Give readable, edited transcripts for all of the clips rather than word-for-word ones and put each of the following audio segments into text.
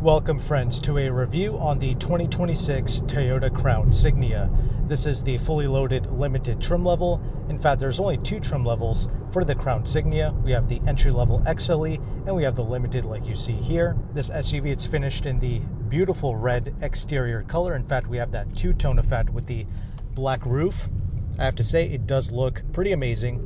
Welcome friends to a review on the 2026 Toyota Crown Signia. This is the fully loaded limited trim level. In fact, there's only two trim levels for the Crown Signia. We have the entry-level XLE and we have the limited like you see here. This SUV, it's finished in the beautiful red exterior color. In fact, we have that two-tone effect with the black roof. I have to say, it does look pretty amazing.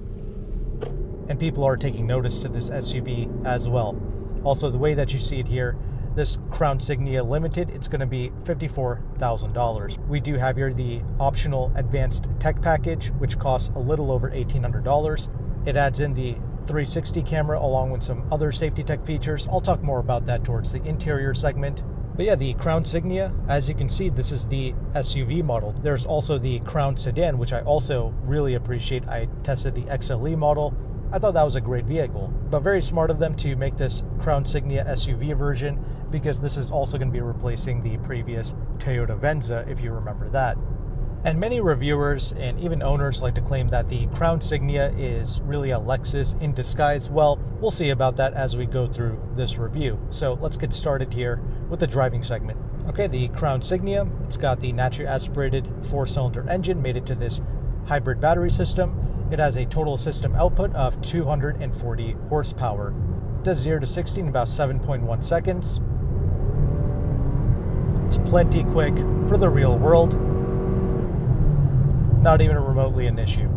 And people are taking notice to this SUV as well. Also, the way that you see it here, this Crown Signia Limited, it's going to be $54,000. We do have here the optional advanced tech package, which costs a little over $1,800. It adds in the 360 camera along with some other safety tech features. I'll talk more about that towards the interior segment. But yeah, the Crown Signia, as you can see, this is the SUV model. There's also the Crown Sedan, which I also really appreciate. I tested the XLE model. I thought that was a great vehicle, but very smart of them to make this Crown Signia SUV version, because this is also going to be replacing the previous Toyota Venza, if you remember that. And many reviewers and even owners like to claim that the Crown Signia is really a Lexus in disguise. Well, we'll see about that as we go through this review. So let's get started here with the driving segment. Okay, the Crown Signia, it's got the naturally aspirated 4-cylinder engine, made it to this hybrid battery system. It has a total system output of 240 horsepower. It does 0 to 60 in about 7.1 seconds. It's plenty quick for the real world. Not even remotely an issue.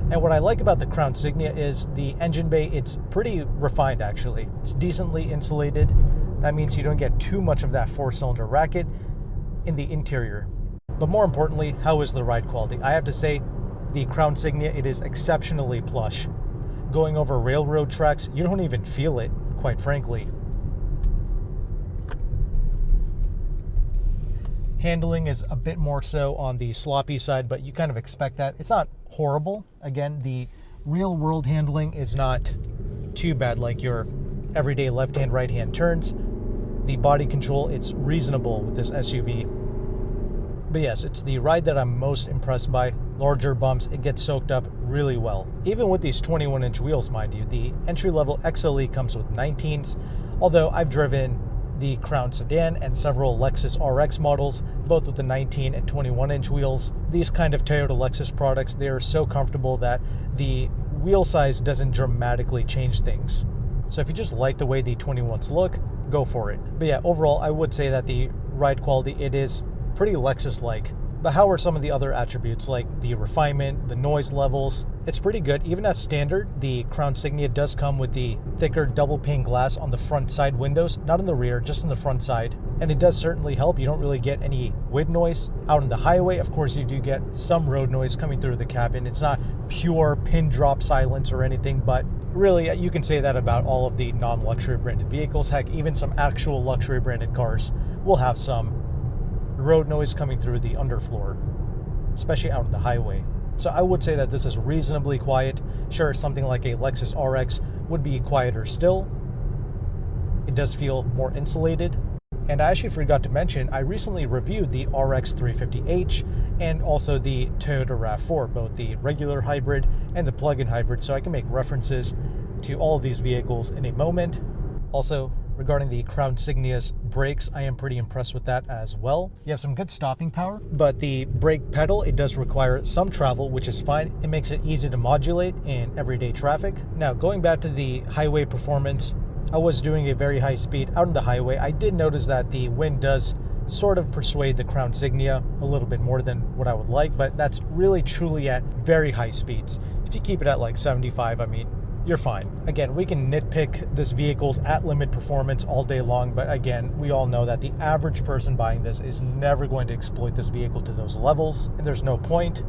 And what I like about the Crown Signia is the engine bay, it's pretty refined actually. It's decently insulated. That means you don't get too much of that 4-cylinder racket in the interior. But more importantly, how is the ride quality? I have to say, the Crown Signia, it is exceptionally plush. Going over railroad tracks, you don't even feel it, quite frankly. Handling is a bit more so on the sloppy side, but you kind of expect that. It's not horrible. Again, the real world handling is not too bad, like your everyday left-hand, right-hand turns. The body control, it's reasonable with this SUV. But yes, it's the ride that I'm most impressed by. Larger bumps, it gets soaked up really well. Even with these 21-inch wheels, mind you. The entry-level XLE comes with 19s, although I've driven the Crown Sedan and several Lexus RX models, both with the 19 and 21-inch wheels. These kind of Toyota Lexus products, they are so comfortable that the wheel size doesn't dramatically change things. So if you just like the way the 21s look, go for it. But yeah, overall, I would say that the ride quality, it is pretty Lexus-like. But how are some of the other attributes, like the refinement, the noise levels? It's pretty good. Even as standard, the Crown Signia does come with the thicker double pane glass on the front side windows, not in the rear, just on the front side. And it does certainly help. You don't really get any wind noise out on the highway. Of course, you do get some road noise coming through the cabin. It's not pure pin drop silence or anything, but really you can say that about all of the non-luxury branded vehicles. Heck, even some actual luxury branded cars will have some road noise coming through the underfloor, especially out on the highway. So I would say that this is reasonably quiet. Sure, something like a Lexus RX would be quieter still. It does feel more insulated. And I actually forgot to mention, I recently reviewed the RX 350h and also the Toyota RAV4, both the regular hybrid and the plug-in hybrid, so I can make references to all of these vehicles in a moment. Also, regarding the Crown Signia's brakes, I am pretty impressed with that as well. You have some good stopping power, but the brake pedal, it does require some travel, which is fine. It makes it easy to modulate in everyday traffic. Now, going back to the highway performance, I was doing a very high speed out on the highway. I did notice that the wind does sort of persuade the Crown Signia a little bit more than what I would like, but that's really truly at very high speeds. If you keep it at like 75, I mean, you're fine. Again, we can nitpick this vehicle's at-limit performance all day long, but again, we all know that the average person buying this is never going to exploit this vehicle to those levels, and there's no point.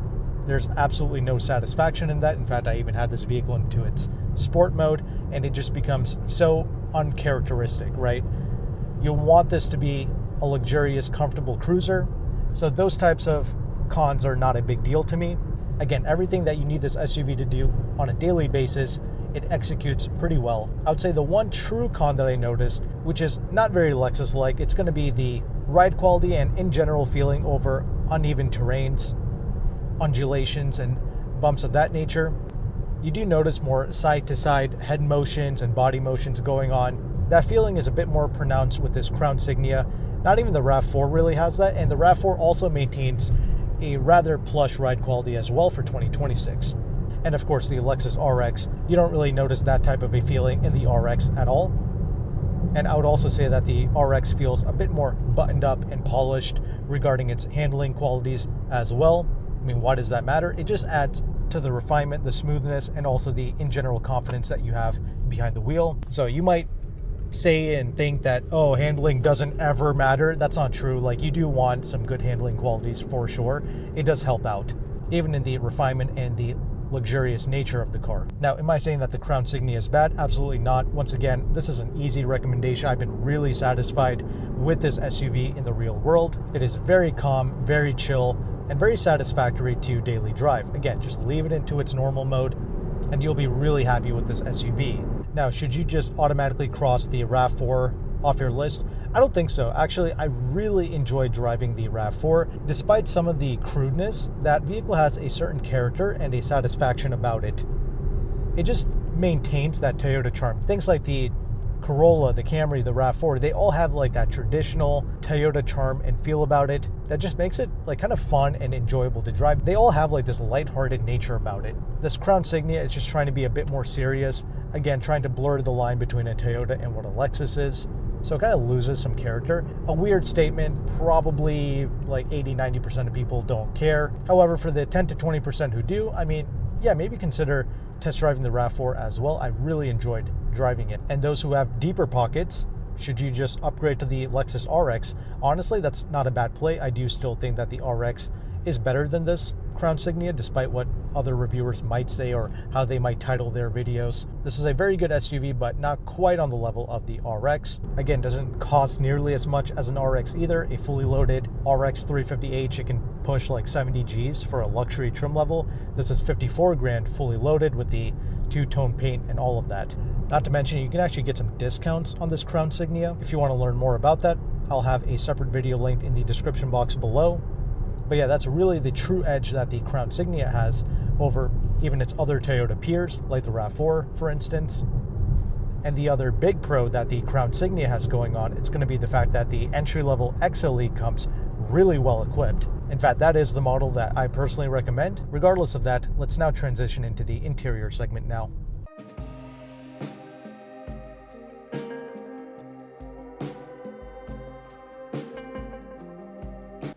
There's absolutely no satisfaction in that. In fact, I even had this vehicle into its sport mode, and it just becomes so uncharacteristic, right? You want this to be a luxurious, comfortable cruiser, so those types of cons are not a big deal to me. Again, everything that you need this SUV to do on a daily basis, it executes pretty well. I would say the one true con that I noticed, which is not very Lexus-like, it's going to be the ride quality and in general feeling over uneven terrains, undulations, and bumps of that nature. You do notice more side-to-side head motions and body motions going on. That feeling is a bit more pronounced with this Crown Signia. Not even the RAV4 really has that, and the RAV4 also maintains a rather plush ride quality as well for 2026. And of course the Lexus RX, you don't really notice that type of a feeling in the RX at all. And I would also say that the RX feels a bit more buttoned up and polished regarding its handling qualities as well. I mean, why does that matter? It just adds to the refinement, the smoothness, and also the in general confidence that you have behind the wheel. So you might say and think that, oh, handling doesn't ever matter. That's not true. Like, you do want some good handling qualities for sure. It does help out, even in the refinement and the luxurious nature of the car. Now, am I saying that the Crown Signia is bad? Absolutely not. Once again, this is an easy recommendation. I've been really satisfied with this SUV in the real world. It is very calm, very chill, and very satisfactory to daily drive. Again, just leave it into its normal mode and you'll be really happy with this SUV. Now, should you just automatically cross the RAV4 off your list? I don't think so. Actually, I really enjoyed driving the RAV4. Despite some of the crudeness, that vehicle has a certain character and a satisfaction about it. It just maintains that Toyota charm. Things like the Corolla, the Camry, the RAV4, they all have like that traditional Toyota charm and feel about it that just makes it like kind of fun and enjoyable to drive. They all have like this lighthearted nature about it. This Crown Signia is just trying to be a bit more serious. Again, trying to blur the line between a Toyota and what a Lexus is. So it kind of loses some character. A weird statement, probably like 80-90% of people don't care. However, for the 10 to 20% who do, I mean, yeah, maybe consider test driving the RAV4 as well. I really enjoyed driving it. And those who have deeper pockets, should you just upgrade to the Lexus RX? Honestly, that's not a bad play. I do still think that the RX is better than this Crown Signia, despite what other reviewers might say or how they might title their videos. This is a very good SUV, but not quite on the level of the RX. Again, doesn't cost nearly as much as an RX either. A fully loaded RX 350h, it can push like 70 Gs for a luxury trim level. This is 54 grand fully loaded with the two-tone paint and all of that. Not to mention, you can actually get some discounts on this Crown Signia. If you want to learn more about that, I'll have a separate video linked in the description box below. But yeah, that's really the true edge that the Crown Signia has over even its other Toyota peers, like the RAV4, for instance. And the other big pro that the Crown Signia has going on, it's going to be the fact that the entry-level XLE comes really well equipped. In fact, that is the model that I personally recommend. Regardless of that, let's now transition into the interior segment now.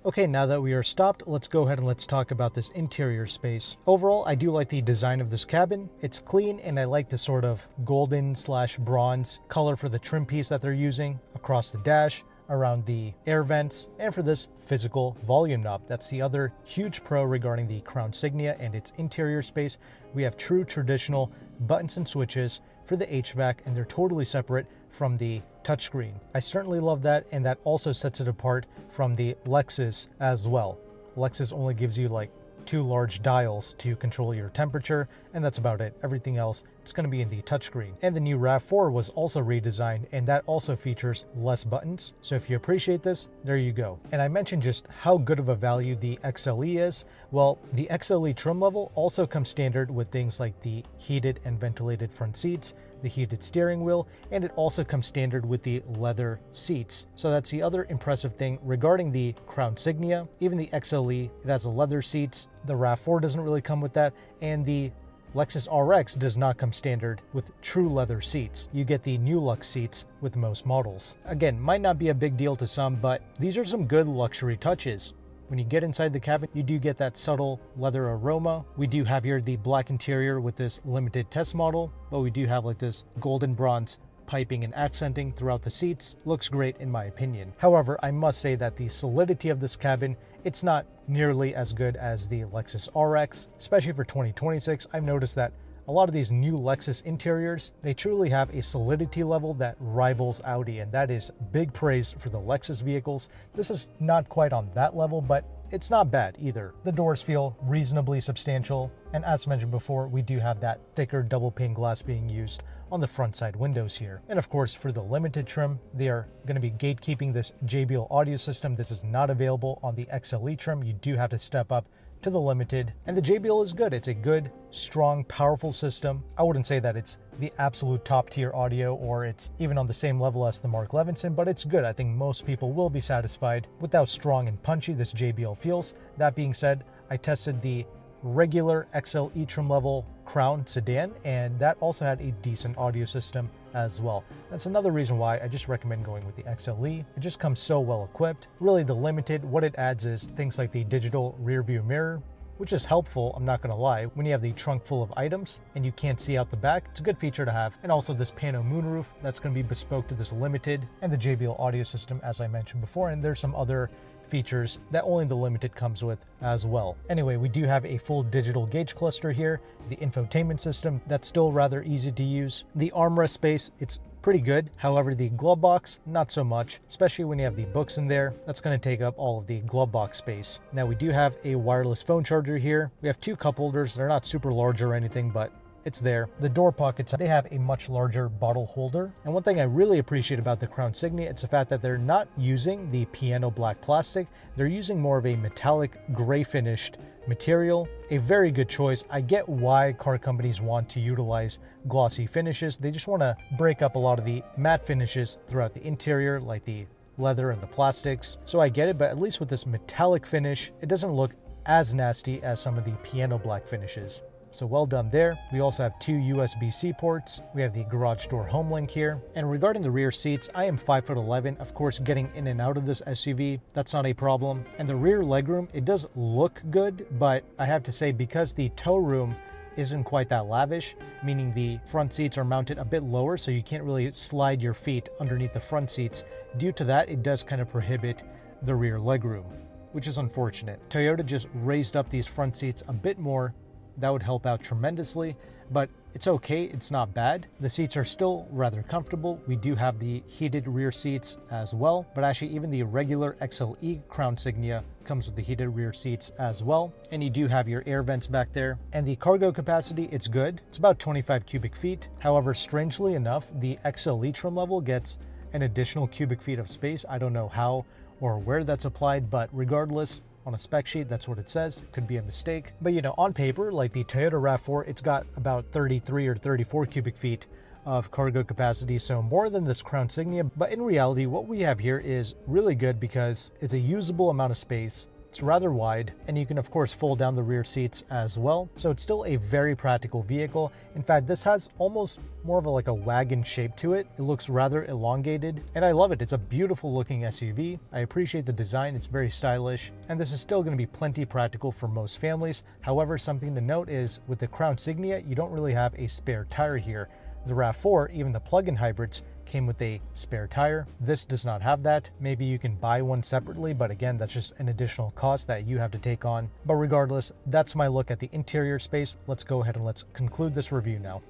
Okay, now that we are stopped, let's go ahead and let's talk about this interior space. Overall, I do like the design of this cabin. It's clean, and I like the sort of golden/bronze color for the trim piece that they're using across the dash, around the air vents, and for this physical volume knob. That's the other huge pro regarding the Crown Signia and its interior space. We have true traditional buttons and switches for the HVAC, and they're totally separate from the touchscreen. I certainly love that, and that also sets it apart from the Lexus as well. Lexus only gives you like 2 large dials to control your temperature, and that's about it. Everything else, it's going to be in the touchscreen. And the new RAV4 was also redesigned, and that also features less buttons. So if you appreciate this, there you go. And I mentioned just how good of a value the XLE is. Well, the XLE trim level also comes standard with things like the heated and ventilated front seats, the heated steering wheel, and it also comes standard with the leather seats. So that's the other impressive thing regarding the Crown Signia. Even the XLE, it has the leather seats. The RAV4 doesn't really come with that, and the Lexus RX does not come standard with true leather seats. You get the New Lux seats with most models. Again, might not be a big deal to some, but these are some good luxury touches. When you get inside the cabin, you do get that subtle leather aroma. We do have here the black interior with this limited test model, but we do have like this golden bronze piping and accenting throughout the seats. Looks great in my opinion. However, I must say that the solidity of this cabin, it's not nearly as good as the Lexus RX, especially for 2026. I've noticed that a lot of these new Lexus interiors, they truly have a solidity level that rivals Audi, and that is big praise for the Lexus vehicles. This is not quite on that level, but it's not bad either. The doors feel reasonably substantial, and as mentioned before, we do have that thicker double pane glass being used on the front side windows here. And of course, for the limited trim, they are going to be gatekeeping this JBL audio system. This is not available on the XLE trim. You do have to step up to the Limited, and the JBL is good. It's a good, strong, powerful system. I wouldn't say that it's the absolute top tier audio or it's even on the same level as the Mark Levinson, but it's good. I think most people will be satisfied with how strong and punchy this JBL feels. That being said, I tested the regular XL e-trim level Crown sedan, and that also had a decent audio system as well. That's another reason why I just recommend going with the XLE. It just comes so well equipped. Really, the Limited, what it adds is things like the digital rear view mirror, which is helpful, I'm not gonna lie, when you have the trunk full of items and you can't see out the back. It's a good feature to have. And also this pano moonroof, that's gonna be bespoke to this Limited, and the JBL audio system, as I mentioned before, and there's some other features that only the Limited comes with as well. Anyway, we do have a full digital gauge cluster here, the infotainment system, that's still rather easy to use. The armrest space, it's pretty good. However, the glove box, not so much, especially when you have the books in there. That's going to take up all of the glove box space. Now, we do have a wireless phone charger here. We have 2 cup holders. They're not super large or anything, but it's there. The door pockets, they have a much larger bottle holder. And one thing I really appreciate about the Crown Signia, it's the fact that they're not using the piano black plastic. They're using more of a metallic gray finished material. A very good choice. I get why car companies want to utilize glossy finishes. They just want to break up a lot of the matte finishes throughout the interior, like the leather and the plastics. So I get it, but at least with this metallic finish, it doesn't look as nasty as some of the piano black finishes. So well done there. We also have 2 USB-C ports. We have the garage door home link here. And regarding the rear seats, I am 5'11". Of course, getting in and out of this SUV, that's not a problem. And the rear legroom, it does look good, but I have to say, because the tow room isn't quite that lavish, meaning the front seats are mounted a bit lower, so you can't really slide your feet underneath the front seats. Due to that, it does kind of prohibit the rear legroom, which is unfortunate. Toyota just raised up these front seats a bit more. That would help out tremendously, but it's okay, it's not bad. The seats are still rather comfortable. We do have the heated rear seats as well, but actually even the regular XLE Crown Signia comes with the heated rear seats as well. And you do have your air vents back there. And the cargo capacity, it's good. It's about 25 cubic feet. However, strangely enough, the XLE trim level gets an additional cubic feet of space. I don't know how or where that's applied, but regardless, on a spec sheet, that's what it says. It could be a mistake. But you know, on paper, like the Toyota RAV4, it's got about 33 or 34 cubic feet of cargo capacity, so more than this Crown Signia. But in reality, what we have here is really good because it's a usable amount of space. It's rather wide, and you can of course fold down the rear seats as well. So it's still a very practical vehicle. In fact, this has almost more of like a wagon shape to it. It looks rather elongated, and I love it. It's a beautiful looking SUV. I appreciate the design. It's very stylish, and this is still going to be plenty practical for most families. However, something to note is with the Crown Signia, you don't really have a spare tire here. The RAV4, even the plug-in hybrids, came with a spare tire. This does not have that. Maybe you can buy one separately, but again, that's just an additional cost that you have to take on. But regardless, that's my look at the interior space. Let's go ahead and let's conclude this review now.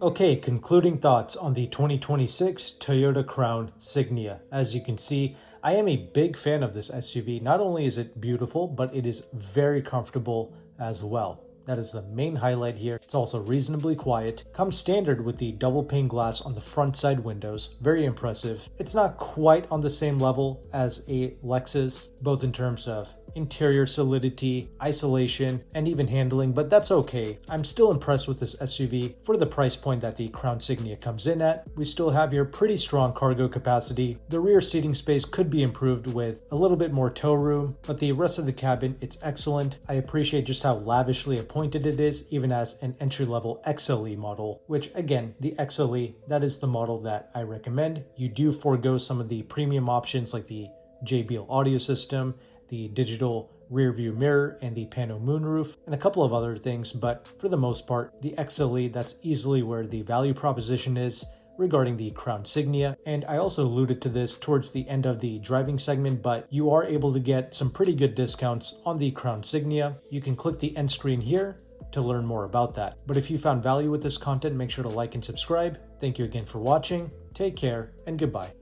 Okay, concluding thoughts on the 2026 Toyota Crown Signia. As you can see, I am a big fan of this SUV. Not only is it beautiful, but it is very comfortable as well. That is the main highlight here. It's also reasonably quiet. Comes standard with the double pane glass on the front side windows. Very impressive. It's not quite on the same level as a Lexus, both in terms of interior solidity, isolation, and even handling, but that's okay. I'm still impressed with this SUV for the price point that the Crown Signia comes in at. We still have your pretty strong cargo capacity. The rear seating space could be improved with a little bit more tow room, but the rest of the cabin, it's excellent. I appreciate just how lavishly appointed it is, even as an entry-level XLE model, which again, the XLE, that is the model that I recommend. You do forego some of the premium options like the JBL audio system, the digital rear view mirror, and the pano moonroof, and a couple of other things, but for the most part, the XLE, that's easily where the value proposition is regarding the Crown Signia. And I also alluded to this towards the end of the driving segment, but you are able to get some pretty good discounts on the Crown Signia. You can click the end screen here to learn more about that. But if you found value with this content, make sure to like and subscribe. Thank you again for watching. Take care and goodbye.